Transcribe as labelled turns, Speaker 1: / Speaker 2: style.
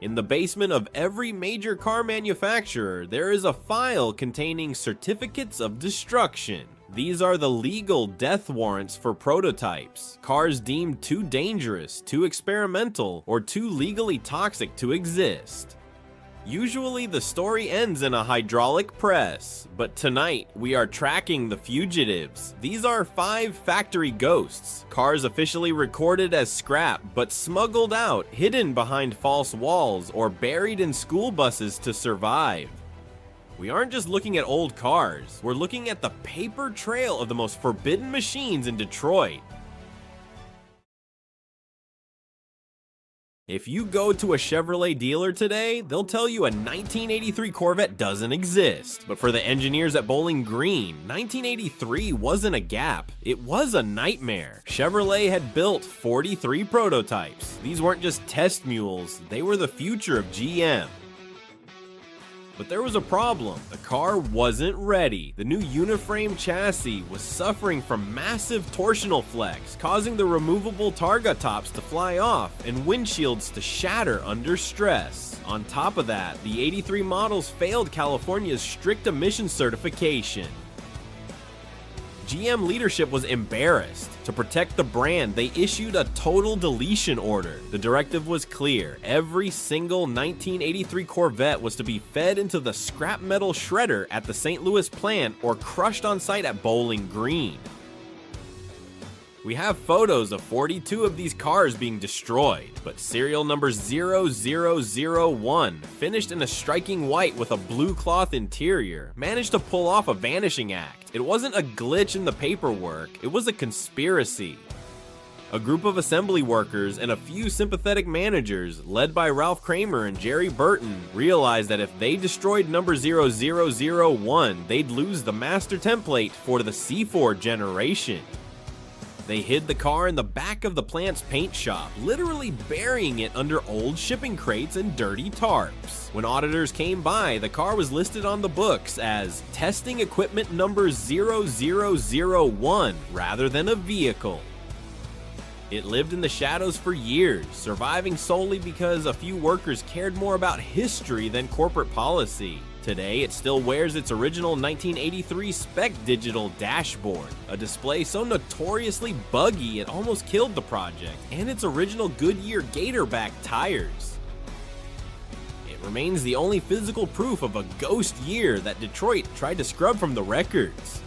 Speaker 1: In the basement of every major car manufacturer, there is a file containing certificates of destruction. These are the legal death warrants for prototypes, cars deemed too dangerous, too experimental, or too legally toxic to exist. Usually the story ends in a hydraulic press, but tonight we are tracking the fugitives. These are 5 factory ghosts, cars officially recorded as scrap but smuggled out, hidden behind false walls, or buried in school buses to survive. We aren't just looking at old cars, we're looking at the paper trail of the most forbidden machines in Detroit. If you go to a Chevrolet dealer today, they'll tell you a 1983 Corvette doesn't exist. But for the engineers at Bowling Green, 1983 wasn't a gap, it was a nightmare. Chevrolet had built 43 prototypes. These weren't just test mules, they were the future of GM. But there was a problem. The car wasn't ready. The new uniframe chassis was suffering from massive torsional flex, causing the removable targa tops to fly off and windshields to shatter under stress. On top of that, the 83 models failed California's strict emission certification. GM leadership was embarrassed. To protect the brand, they issued a total deletion order. The directive was clear. Every single 1983 Corvette was to be fed into the scrap metal shredder at the St. Louis plant or crushed on site at Bowling Green. We have photos of 42 of these cars being destroyed, but serial number 0001, finished in a striking white with a blue cloth interior, managed to pull off a vanishing act. It wasn't a glitch in the paperwork, it was a conspiracy. A group of assembly workers and a few sympathetic managers, led by Ralph Kramer and Jerry Burton, realized that if they destroyed number 0001, they'd lose the master template for the C4 generation. They hid the car in the back of the plant's paint shop, literally burying it under old shipping crates and dirty tarps. When auditors came by, the car was listed on the books as testing equipment number 0001 rather than a vehicle. It lived in the shadows for years, surviving solely because a few workers cared more about history than corporate policy. Today, it still wears its original 1983 spec digital dashboard, a display so notoriously buggy it almost killed the project, and its original Goodyear Gatorback tires. It remains the only physical proof of a ghost year that Detroit tried to scrub from the records.